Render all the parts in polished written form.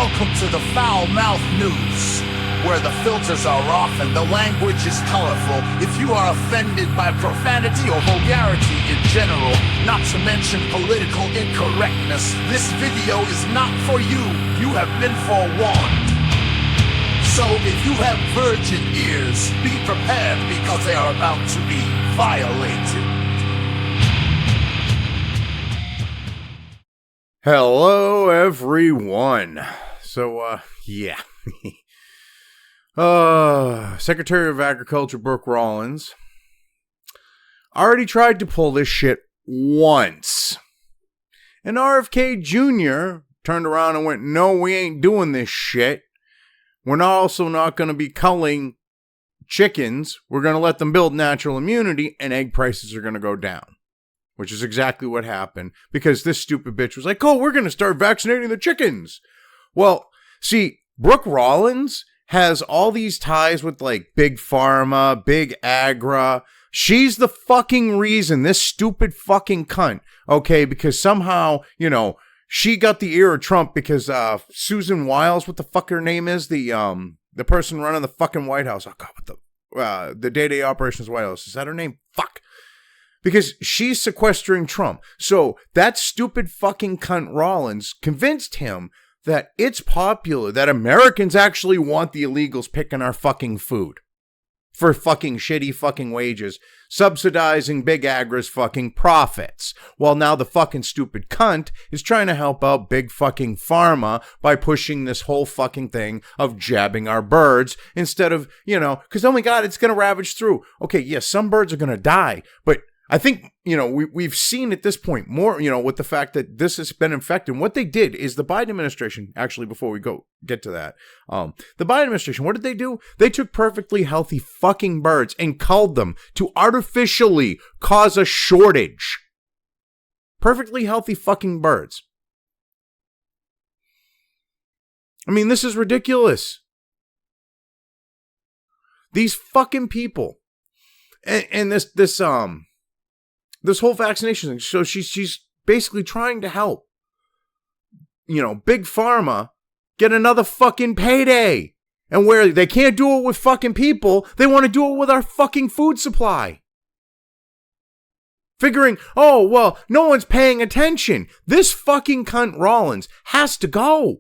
Welcome to the Foul Mouth News, where the filters are off and the language is colorful. If you are offended by profanity or vulgarity in general, not to mention political incorrectness, this video is not for you. You have been forewarned. So if you have virgin ears, be prepared because they are about to be violated. Hello, everyone. So, yeah. Secretary of Agriculture Rollins already tried to pull this shit once. And RFK Jr. turned around and went, no, we ain't doing this shit. We're also not going to be culling chickens. We're going to let them build natural immunity, and egg prices are going to go down. Which is exactly what happened, because this stupid bitch was like, oh, we're going to start vaccinating the chickens. Well, see, Rollins has all these ties with, like, Big Pharma, Big Agri. She's the fucking reason, this stupid fucking cunt, okay, because somehow, you know, she got the ear of Trump because Susan Wiles, what the fuck her name is, the person running the fucking White House. Oh, God, what the day-to-day operations White House. Is that her name? Fuck. Because she's sequestering Trump. So that stupid fucking cunt Rollins convinced him that it's popular, that Americans actually want the illegals picking our fucking food for fucking shitty fucking wages, subsidizing Big Agri's fucking profits. While now the fucking stupid cunt is trying to help out Big fucking Pharma by pushing this whole fucking thing of jabbing our birds instead of, you know, because, oh my God, it's going to ravage through. Okay, yes, some birds are going to die, but I think, you know, we've seen at this point more, you know, with the fact that this has been infected. And what they did is the Biden administration, actually, before we get to that, the Biden administration, what did they do? They took perfectly healthy fucking birds and culled them to artificially cause a shortage. Perfectly healthy fucking birds. I mean, this is ridiculous. These fucking people. And this whole vaccination thing. So she's basically trying to help, you know, Big Pharma get another fucking payday. And where they can't do it with fucking people, they want to do it with our fucking food supply. Figuring, oh, well, no one's paying attention. This fucking cunt Rollins has to go.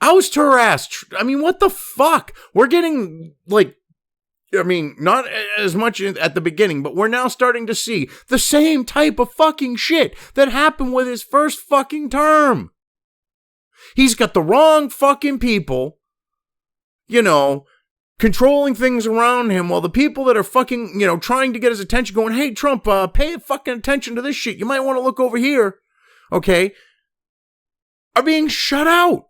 Oust her ass. I mean, what the fuck? We're getting, like, I mean, not as much at the beginning, but we're now starting to see the same type of fucking shit that happened with his first fucking term. He's got the wrong fucking people, you know, controlling things around him, while the people that are fucking, you know, trying to get his attention going, hey, Trump, pay fucking attention to this shit. You might want to look over here, okay, are being shut out.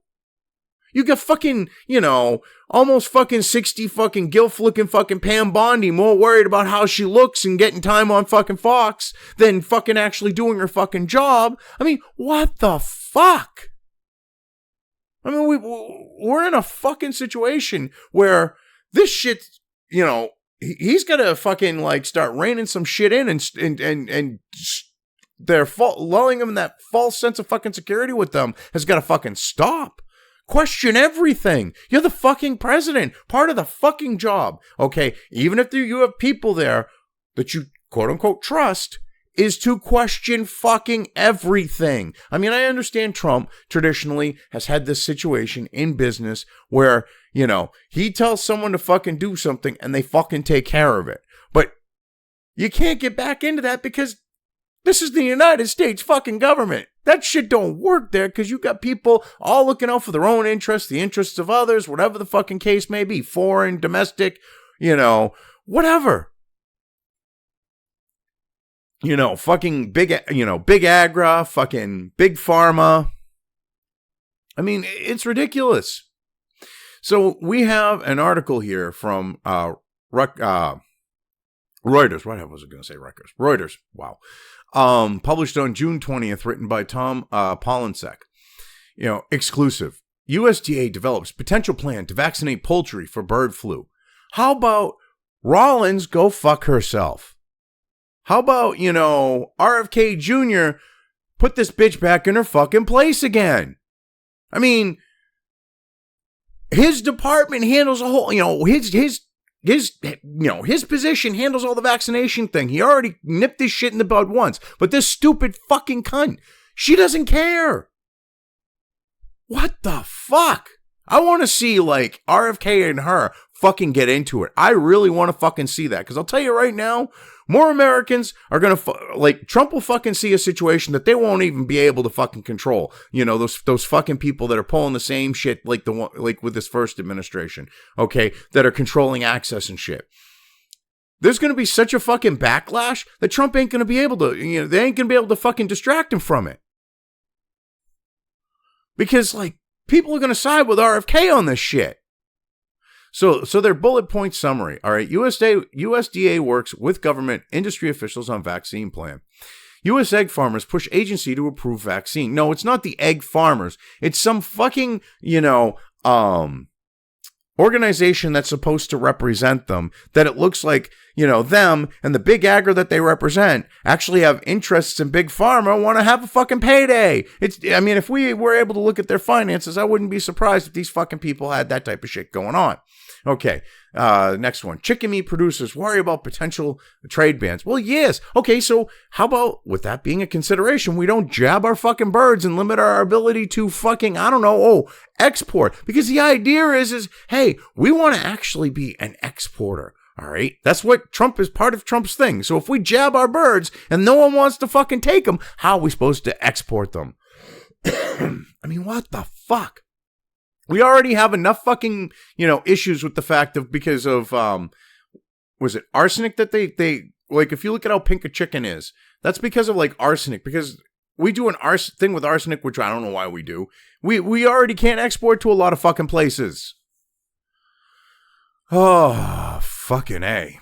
You got fucking, you know, almost fucking 60 fucking gilf-looking fucking Pam Bondi more worried about how she looks and getting time on fucking Fox than fucking actually doing her fucking job. I mean, what the fuck? I mean, we're in a fucking situation where this shit, you know, he's got to fucking like start reining some shit in and they're lulling him in that false sense of fucking security with them has got to fucking stop. Question everything. You're the fucking president. Part of the fucking job. Okay, even if you have people there that you quote unquote trust, is to question fucking everything. I mean, I understand Trump traditionally has had this situation in business where, you know, he tells someone to fucking do something and they fucking take care of it. But you can't get back into that because this is the United States fucking government. That shit don't work there because you got people all looking out for their own interests, the interests of others, whatever the fucking case may be, foreign, domestic, you know, whatever. You know, fucking Big Agri, fucking Big Pharma. I mean, it's ridiculous. So we have an article here from Reuters. What was I going to say? Reuters. Wow. Published on June 20th, written by Tom Polinsek. You know, exclusive. USDA develops potential plan to vaccinate poultry for bird flu. How about Rollins go fuck herself? How about, you know, RFK Jr. put this bitch back in her fucking place again? I mean, his department handles a whole, his position handles all the vaccination thing. He already nipped this shit in the bud once. But this stupid fucking cunt, she doesn't care. What the fuck? I want to see, like, RFK and her fucking get into it. I really want to fucking see that. Because I'll tell you right now, more Americans are going to, Trump will fucking see a situation that they won't even be able to fucking control. Those fucking people that are pulling the same shit like with this first administration, okay, that are controlling access and shit. There's going to be such a fucking backlash that Trump ain't going to be able to, they ain't going to be able to fucking distract him from it. Because, people are going to side with RFK on this shit. So their bullet point summary. All right. USDA works with government industry officials on vaccine plan. U.S. egg farmers push agency to approve vaccine. No, it's not the egg farmers. It's some fucking, organization that's supposed to represent them, that it looks like, them and the big agri that they represent actually have interests in Big Pharma, want to have a fucking payday. If we were able to look at their finances, I wouldn't be surprised if these fucking people had that type of shit going on. Okay, next one. Chicken meat producers worry about potential trade bans. Well, yes. Okay, so how about, with that being a consideration, we don't jab our fucking birds and limit our ability to fucking, export? Because the idea is, hey, we want to actually be an exporter. All right. That's what Trump is part of Trump's thing. So if we jab our birds and no one wants to fucking take them, how are we supposed to export them? What the fuck? We already have enough fucking, issues with the fact of, because of, was it arsenic that they if you look at how pink a chicken is, that's because of arsenic, because we do an thing with arsenic, which I don't know why we do. We already can't export to a lot of fucking places. Oh, fucking A.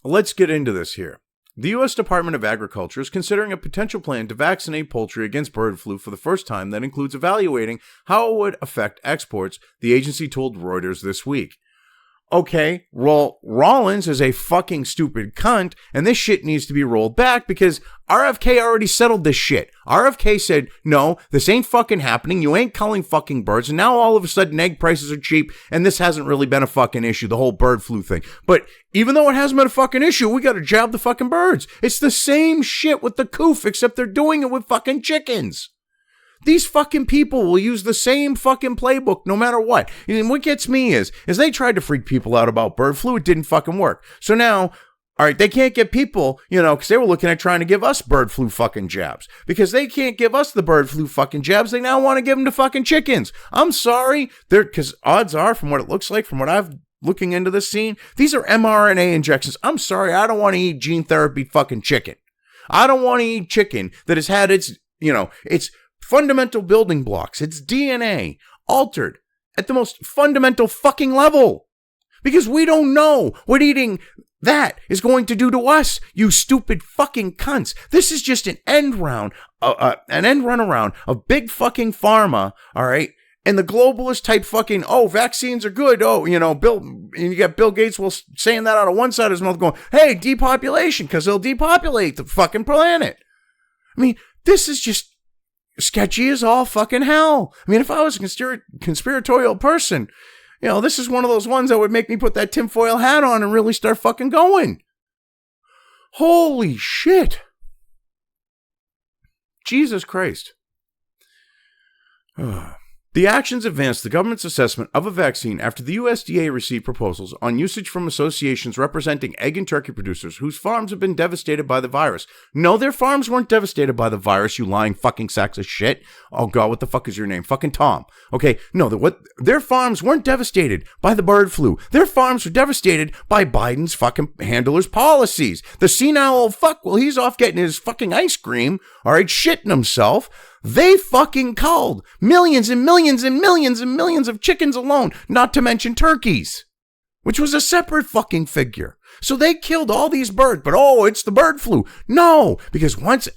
Let's get into this here. The U.S. Department of Agriculture is considering a potential plan to vaccinate poultry against bird flu for the first time that includes evaluating how it would affect exports, the agency told Reuters this week. Okay, well, Rollins is a fucking stupid cunt, and this shit needs to be rolled back because RFK already settled this shit. RFK said, no, this ain't fucking happening. You ain't culling fucking birds. And now all of a sudden egg prices are cheap, and this hasn't really been a fucking issue, the whole bird flu thing. But even though it hasn't been a fucking issue, we gotta jab the fucking birds. It's the same shit with the coof, except they're doing it with fucking chickens. These fucking people will use the same fucking playbook no matter what. And what gets me is they tried to freak people out about bird flu. It didn't fucking work. So now, all right, they can't get people, because they were looking at trying to give us bird flu fucking jabs. Because they can't give us the bird flu fucking jabs. They now want to give them to fucking chickens. I'm sorry. Because odds are, from what it looks like, from what I've looking into this scene, these are mRNA injections. I'm sorry. I don't want to eat gene therapy fucking chicken. I don't want to eat chicken that has had its fundamental building blocks, its DNA, altered at the most fundamental fucking level. Because we don't know what eating that is going to do to us, you stupid fucking cunts. This is just an end run around of big fucking pharma, all right? And the globalist type fucking, vaccines are good. And you got Bill Gates saying that out of one side of his mouth going, hey, depopulation, because they'll depopulate the fucking planet. This is just sketchy as all fucking hell. If I was a conspiratorial person, this is one of those ones that would make me put that tinfoil hat on and really start fucking going. Holy shit. Jesus Christ. The actions advanced the government's assessment of a vaccine after the USDA received proposals on usage from associations representing egg and turkey producers whose farms have been devastated by the virus. No, their farms weren't devastated by the virus, you lying fucking sacks of shit. Oh God, what the fuck is your name? Fucking Tom. Okay, no, their farms weren't devastated by the bird flu. Their farms were devastated by Biden's fucking handler's policies. The senile old fuck, well, he's off getting his fucking ice cream, all right, shitting himself. They fucking culled millions and millions and millions and millions of chickens alone, not to mention turkeys, which was a separate fucking figure. So they killed all these birds, but it's the bird flu. No, because once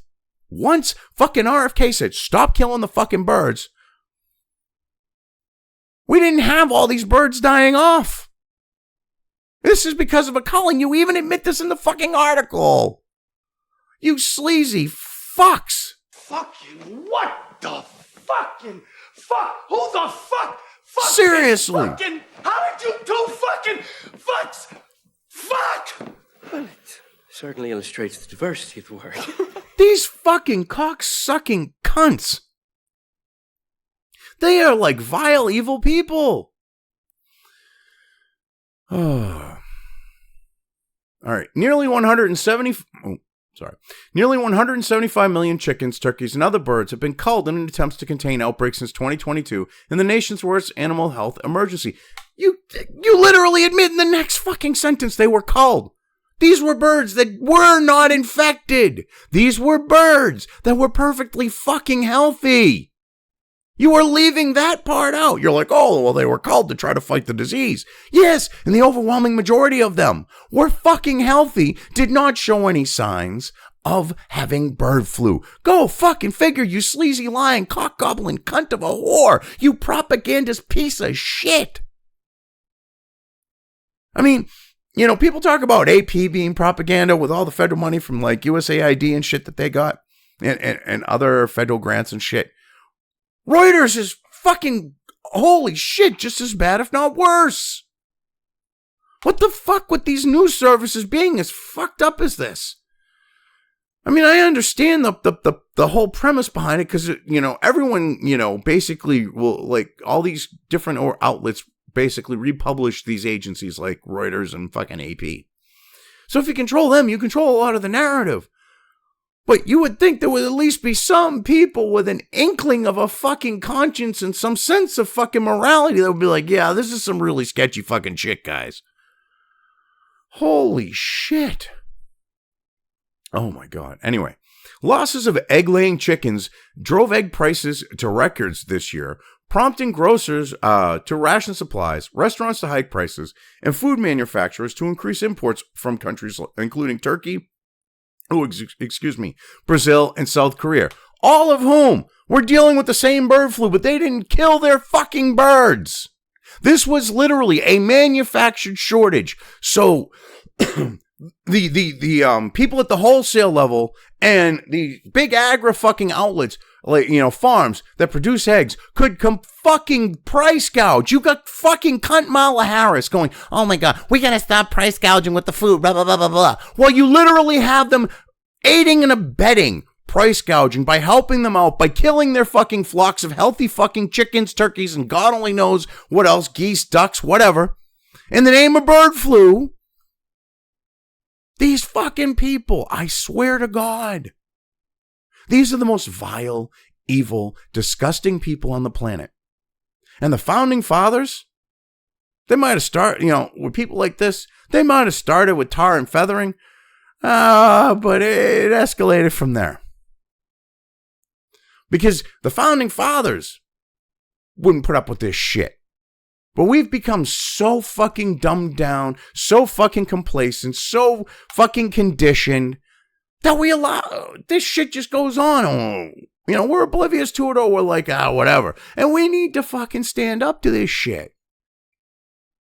fucking RFK said, stop killing the fucking birds, we didn't have all these birds dying off. This is because of a culling. You even admit this in the fucking article. You sleazy fucks. Fucking what the fucking fuck? Who the fuck Seriously. How did you do fucking fucks? Fuck! Well, it certainly illustrates the diversity of the word. These fucking cock-sucking cunts. They are like vile, evil people. Oh. All right. Nearly 175 million chickens, turkeys, and other birds have been culled in attempts to contain outbreaks since 2022 in the nation's worst animal health emergency. You literally admit in the next fucking sentence they were culled. These were birds that were not infected. These were birds that were perfectly fucking healthy. You are leaving that part out. You're like, oh, well, they were culled to try to fight the disease. Yes, and the overwhelming majority of them were fucking healthy, did not show any signs of having bird flu. Go fucking figure, you sleazy, lying, cock-gobbling cunt of a whore. You propagandist piece of shit. I mean, you know, people talk about AP being propaganda with all the federal money from like USAID and shit that they got and other federal grants and shit. Reuters is fucking, holy shit, just as bad, if not worse. What the fuck with these news services being as fucked up as this? I mean, I understand the whole premise behind it because, you know, everyone, you know, basically will, like, all these different outlets basically republish these agencies like Reuters and fucking AP. So if you control them, you control a lot of the narrative. But you would think there would at least be some people with an inkling of a fucking conscience and some sense of fucking morality that would be like, yeah, this is some really sketchy fucking shit, guys. Holy shit. Oh my God. Anyway, losses of egg-laying chickens drove egg prices to records this year, prompting grocers to ration supplies, restaurants to hike prices, and food manufacturers to increase imports from countries including Turkey, Brazil, and South Korea, all of whom were dealing with the same bird flu, but they didn't kill their fucking birds. This was literally a manufactured shortage. So the people at the wholesale level and the big agri fucking outlets, like, you know, farms that produce eggs could fucking price gouge. You got fucking cunt Kamala Harris going, oh my God, we gotta stop price gouging with the food, blah, blah, blah, blah, blah. Well, you literally have them aiding and abetting price gouging by helping them out, by killing their fucking flocks of healthy fucking chickens, turkeys, and God only knows what else, geese, ducks, whatever, in the name of bird flu. These fucking people, I swear to God, these are the most vile, evil, disgusting people on the planet. And the founding fathers, they might have started, you know, with people like this, they might have started with tar and feathering, but it escalated from there. Because the founding fathers wouldn't put up with this shit. But we've become so fucking dumbed down, so fucking complacent, so fucking conditioned that we allow this shit just goes on. Oh, you know, we're oblivious to it, or we're like, whatever. And we need to fucking stand up to this shit.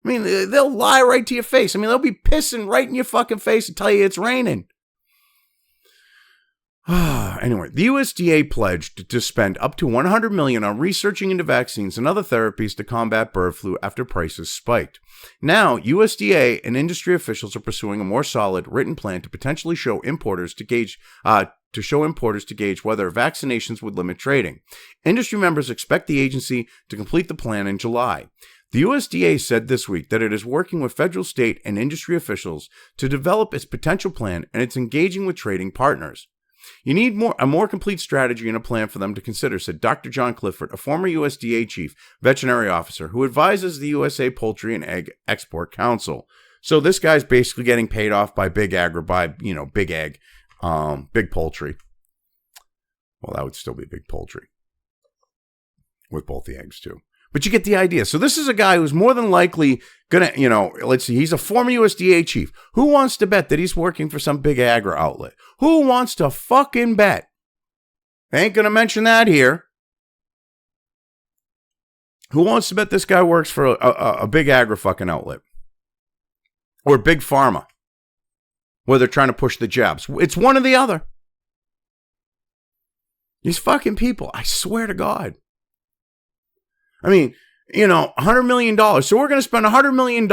I mean, they'll lie right to your face. I mean, they'll be pissing right in your fucking face and tell you it's raining. Anyway, the USDA pledged to spend up to $100 million on researching into vaccines and other therapies to combat bird flu after prices spiked. Now, USDA and industry officials are pursuing a more solid, written plan to potentially show importers to gauge whether vaccinations would limit trading. Industry members expect the agency to complete the plan in July. The USDA said this week that it is working with federal, state, and industry officials to develop its potential plan, and it's engaging with trading partners. You need a more complete strategy and a plan for them to consider, said Dr. John Clifford, a former USDA chief veterinary officer who advises the USA Poultry and Egg Export Council. So this guy's basically getting paid off by Big Agri, by, you know, Big Egg, Big Poultry. Well, that would still be Big Poultry with both the eggs too. But you get the idea. So this is a guy who's more than likely gonna, you know, let's see, he's a former USDA chief. Who wants to bet that he's working for some big agri outlet? Who wants to fucking bet? I ain't gonna mention that here. Who wants to bet this guy works for a big agri fucking outlet? Or Big Pharma, where they're trying to push the jabs? It's one or the other. These fucking people, I swear to God. I mean, $100 million. So we're going to spend $100 million.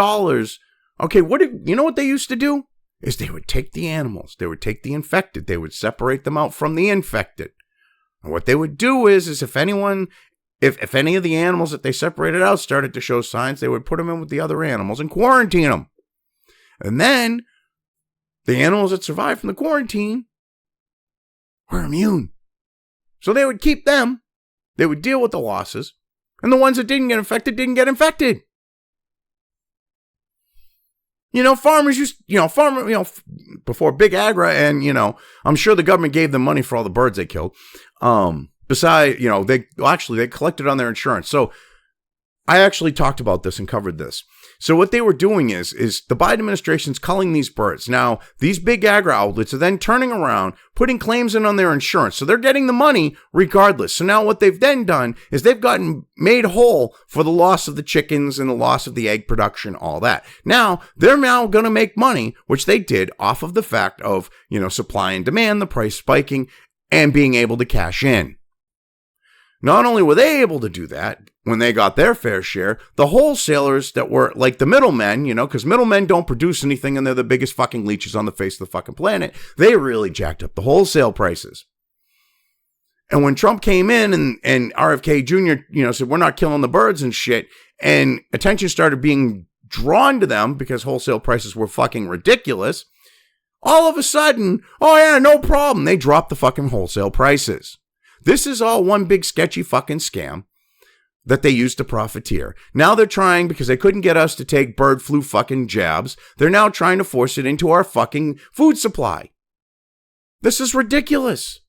Okay, you know what they used to do? Is they would take the animals, they would take the infected, they would separate them out from the infected. And what they would do is if any of the animals that they separated out started to show signs, they would put them in with the other animals and quarantine them. And then the animals that survived from the quarantine were immune. So they would keep them. They would deal with the losses. And the ones that didn't get infected didn't get infected. Farmers before Big Agri, and, I'm sure the government gave them money for all the birds they killed. They collected on their insurance. So I actually talked about this and covered this. So what they were doing is the Biden administration's culling these birds. Now, these big agri outlets are then turning around, putting claims in on their insurance. So they're getting the money regardless. So now what they've then done is they've gotten made whole for the loss of the chickens and the loss of the egg production, all that. Now, they're now going to make money, which they did off of the fact of, supply and demand, the price spiking, and being able to cash in. Not only were they able to do that when they got their fair share, the wholesalers that were like the middlemen, because middlemen don't produce anything and they're the biggest fucking leeches on the face of the fucking planet, they really jacked up the wholesale prices. And when Trump came in and RFK Jr., said, we're not killing the birds and shit, and attention started being drawn to them because wholesale prices were fucking ridiculous, all of a sudden, oh yeah, no problem, they dropped the fucking wholesale prices. This is all one big sketchy fucking scam that they used to profiteer. Now they're trying, because they couldn't get us to take bird flu fucking jabs, they're now trying to force it into our fucking food supply. This is ridiculous.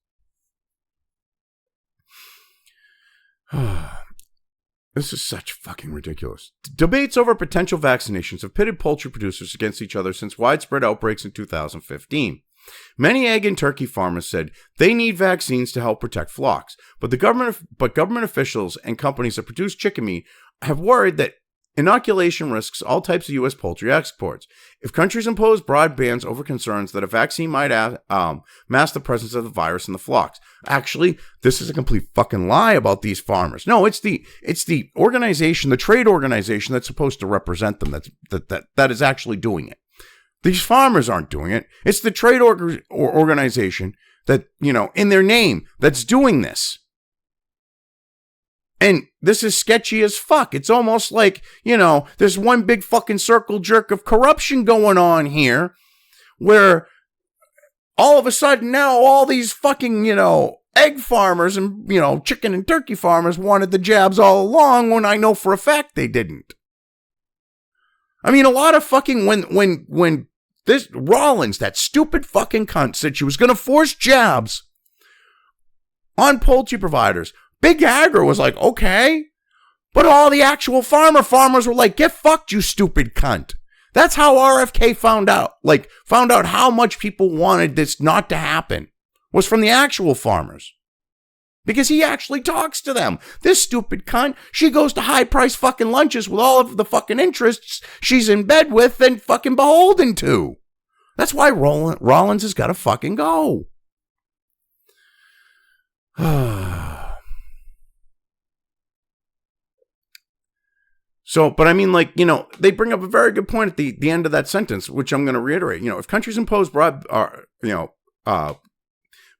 This is such fucking ridiculous. Debates over potential vaccinations have pitted poultry producers against each other since widespread outbreaks in 2015. Many egg and turkey farmers said they need vaccines to help protect flocks, but government officials and companies that produce chicken meat have worried that inoculation risks all types of U.S. poultry exports. If countries impose broad bans over concerns that a vaccine might mask the presence of the virus in the flocks. Actually, this is a complete fucking lie about these farmers. No, it's the organization, the trade organization that's supposed to represent them that is actually doing it. These farmers aren't doing it. It's the trade organization that, in their name, that's doing this. And this is sketchy as fuck. It's almost like, there's one big fucking circle jerk of corruption going on here where all of a sudden now all these fucking, egg farmers and, chicken and turkey farmers wanted the jabs all along when I know for a fact they didn't. I mean, a lot of fucking, when this Rollins, that stupid fucking cunt, said she was going to force jabs on poultry providers, Big Agri was like, okay. But all the actual farmers were like, get fucked, you stupid cunt. That's how RFK found out how much people wanted this not to happen, was from the actual farmers. Because he actually talks to them. This stupid cunt, she goes to high-priced fucking lunches with all of the fucking interests she's in bed with and fucking beholden to. That's why Rollins has got to fucking go. So, but I mean, they bring up a very good point at the end of that sentence, which I'm going to reiterate. If countries impose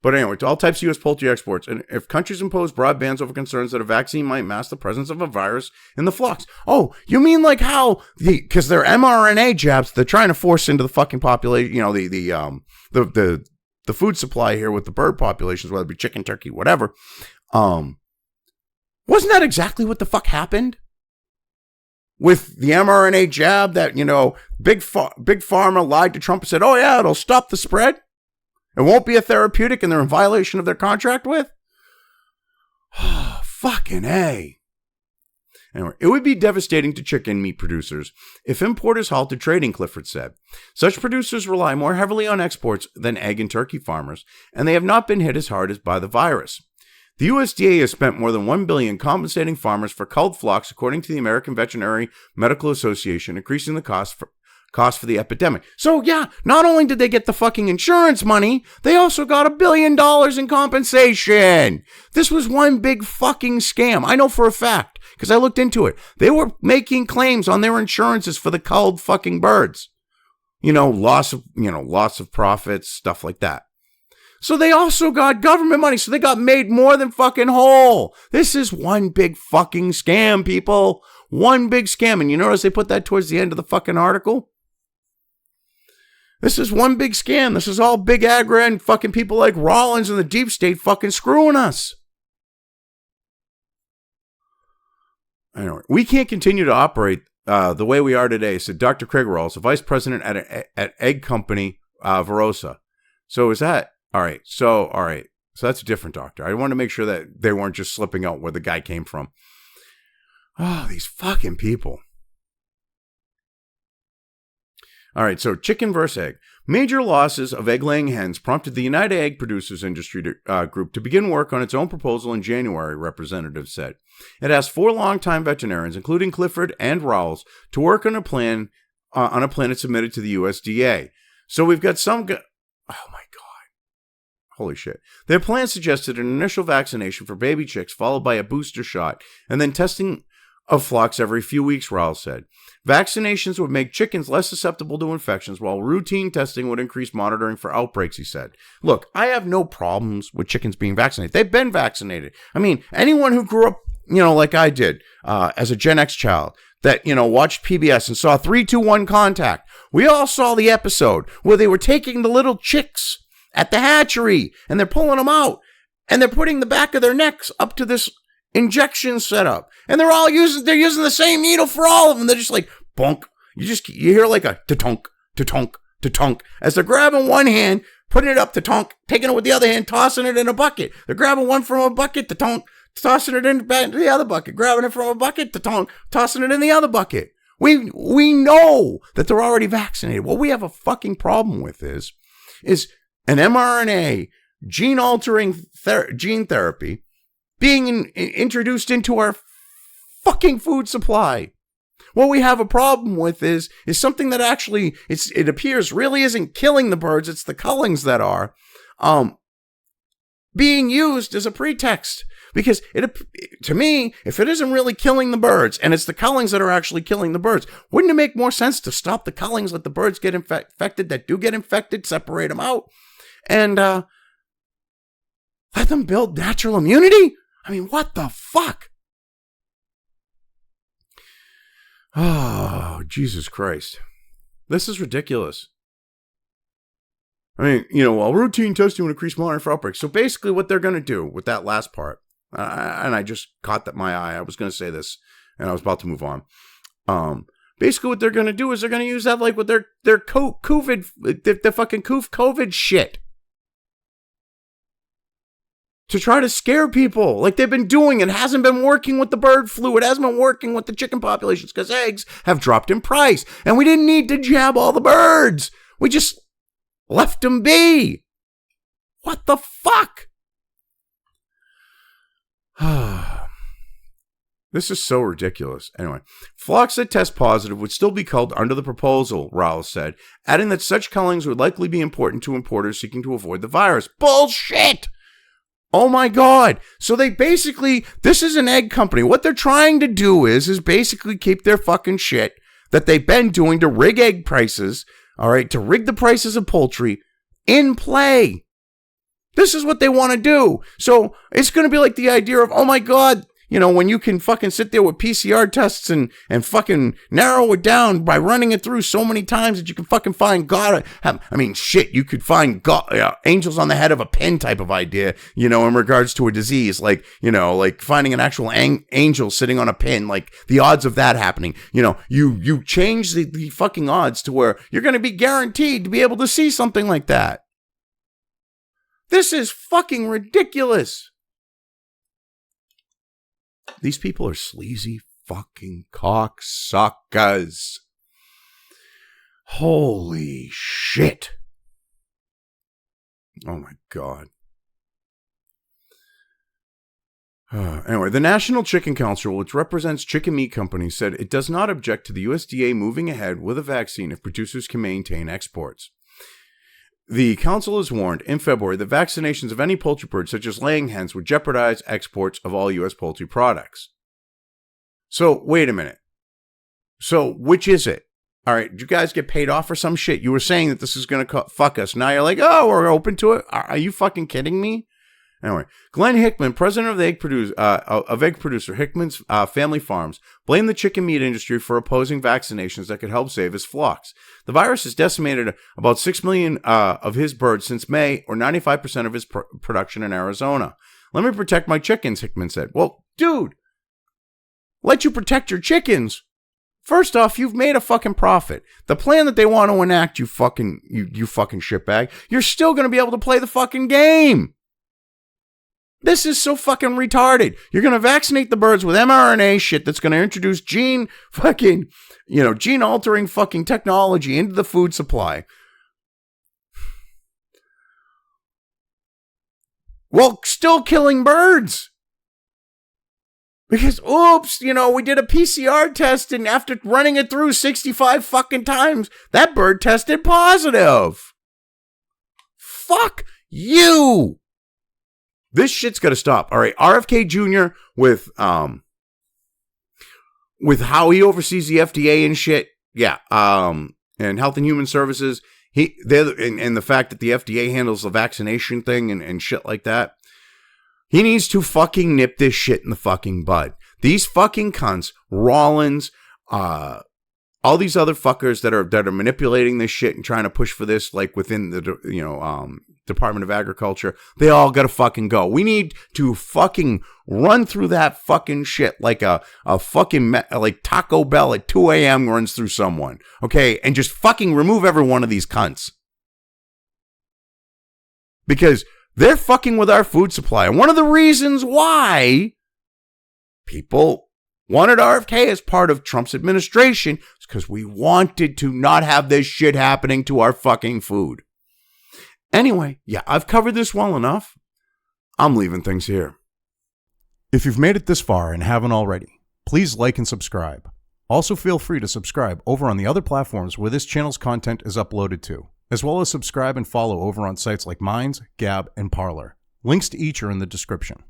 but anyway, to all types of U.S. poultry exports, and if countries impose broad bans over concerns that a vaccine might mask the presence of a virus in the flocks. Oh, you mean like how because they're mRNA jabs they're trying to force into the fucking population, the food supply here with the bird populations, whether it be chicken, turkey, whatever. Wasn't that exactly what the fuck happened with the mRNA jab that, Big Pharma lied to Trump and said, oh yeah, it'll stop the spread? It won't be a therapeutic and they're in violation of their contract with? Fucking A. Anyway, it would be devastating to chicken meat producers if importers halted trading, Clifford said. Such producers rely more heavily on exports than egg and turkey farmers, and they have not been hit as hard as by the virus. The USDA has spent more than $1 billion compensating farmers for culled flocks, according to the American Veterinary Medical Association, increasing the cost for the epidemic. So yeah, not only did they get the fucking insurance money, they also got $1 billion in compensation. This was one big fucking scam. I know for a fact, because I looked into it. They were making claims on their insurances for the culled fucking birds. Loss of profits, stuff like that. So they also got government money. So they got made more than fucking whole. This is one big fucking scam, people. One big scam. And you notice they put that towards the end of the fucking article? This is one big scam. This is all Big Agri and fucking people like Rollins and the deep state fucking screwing us. Anyway, we can't continue to operate the way we are today, said Dr. Craig Rawls, the vice president at egg company Verosa. So is that... All right. So that's a different doctor. I want to make sure that they weren't just slipping out where the guy came from. Oh, these fucking people. All right. So chicken versus egg. Major losses of egg-laying hens prompted the United Egg Producers Industry Group to begin work on its own proposal in January, representatives said. It asked 4 longtime veterinarians, including Clifford and Rawls, to work on a plan it submitted to the USDA. So we've got some... Oh, my God. Holy shit. Their plan suggested an initial vaccination for baby chicks, followed by a booster shot, and then testing of flocks every few weeks, Rawls said. Vaccinations would make chickens less susceptible to infections, while routine testing would increase monitoring for outbreaks, he said. Look, I have no problems with chickens being vaccinated. They've been vaccinated. I mean, anyone who grew up, like I did, as a Gen X child, that, watched PBS and saw 3-2-1 Contact. We all saw the episode where they were taking the little chicks at the hatchery, and they're pulling them out, and they're putting the back of their necks up to this injection setup, and they're using the same needle for all of them. They're just like, bonk. You hear like a ta-tonk, ta-tonk, ta-tonk, as they're grabbing one hand, putting it up to tonk, taking it with the other hand, tossing it in a bucket. They're grabbing one from a bucket, to tonk, tossing it in back to the other bucket, grabbing it from a bucket, to tonk, tossing it in the other bucket. We know that they're already vaccinated. What we have a fucking problem with is an mRNA gene-altering gene therapy being introduced into our fucking food supply. What we have a problem with is something that actually, it appears, really isn't killing the birds. It's the cullings that are being used as a pretext. Because to me, if it isn't really killing the birds, and it's the cullings that are actually killing the birds, wouldn't it make more sense to stop the cullings, let the birds get infected that do get infected, separate them out, and let them build natural immunity? I mean, what the fuck? Oh, Jesus Christ. This is ridiculous. I mean, while routine testing would increase monitoring for outbreaks. So basically what they're going to do with that last part, and I just caught my eye. I was going to say this, and I was about to move on. Basically what they're going to do is they're going to use that like with their COVID, the fucking COVID shit, to try to scare people like they've been doing. It hasn't been working with the bird flu. It hasn't been working with the chicken populations because eggs have dropped in price. And we didn't need to jab all the birds. We just left them be. What the fuck? This is so ridiculous. Anyway, flocks that test positive would still be culled under the proposal, Rawls said, adding that such cullings would likely be important to importers seeking to avoid the virus. Bullshit! Oh my God. So this is an egg company. What they're trying to do is basically keep their fucking shit that they've been doing to rig egg prices, all right, to rig the prices of poultry in play. This is what they want to do. So it's going to be like the idea of, oh my God, when you can fucking sit there with PCR tests and fucking narrow it down by running it through so many times that you can fucking find God. You could find God, angels on the head of a pin type of idea, in regards to a disease, like finding an actual angel sitting on a pin, like the odds of that happening. You change the fucking odds to where you're going to be guaranteed to be able to see something like that. This is fucking ridiculous. These people are sleazy fucking cocksuckers. Holy shit. Oh my God. Anyway, the National Chicken Council, which represents chicken meat companies, said it does not object to the USDA moving ahead with a vaccine if producers can maintain exports. The council has warned in February that vaccinations of any poultry bird, such as laying hens, would jeopardize exports of all U.S. poultry products. So wait a minute. So which is it? All right, did you guys get paid off for some shit? You were saying that this is going to fuck us. Now you're like, oh, we're open to it? Are you fucking kidding me? Anyway, Glenn Hickman, president of egg producer Hickman's Family Farms, blamed the chicken meat industry for opposing vaccinations that could help save his flocks. The virus has decimated about 6 million of his birds since May, or 95% of his production in Arizona. Let me protect my chickens, Hickman said. Well, dude, let you protect your chickens. First off, you've made a fucking profit. The plan that they want to enact, you fucking shitbag, you're still going to be able to play the fucking game. This is so fucking retarded. You're going to vaccinate the birds with mRNA shit that's going to introduce gene altering fucking technology into the food supply. While still killing birds. Because, oops, we did a PCR test and after running it through 65 fucking times, that bird tested positive. Fuck you. This shit's got to stop. All right, RFK Jr. with how he oversees the FDA and shit. Yeah, and Health and Human Services. And the fact that the FDA handles the vaccination thing and shit like that. He needs to fucking nip this shit in the fucking bud. These fucking cunts, Rollins, all these other fuckers that are manipulating this shit and trying to push for this, like within the Department of Agriculture, they all gotta fucking go. We need to fucking run through that fucking shit like a fucking like Taco Bell at 2 a.m. runs through someone, okay, and just fucking remove every one of these cunts because they're fucking with our food supply. And one of the reasons why people wanted RFK as part of Trump's administration is because we wanted to not have this shit happening to our fucking food. Anyway, yeah, I've covered this well enough. I'm leaving things here. If you've made it this far and haven't already, please like and subscribe. Also feel free to subscribe over on the other platforms where this channel's content is uploaded to, as well as subscribe and follow over on sites like Minds, Gab, and Parler. Links to each are in the description.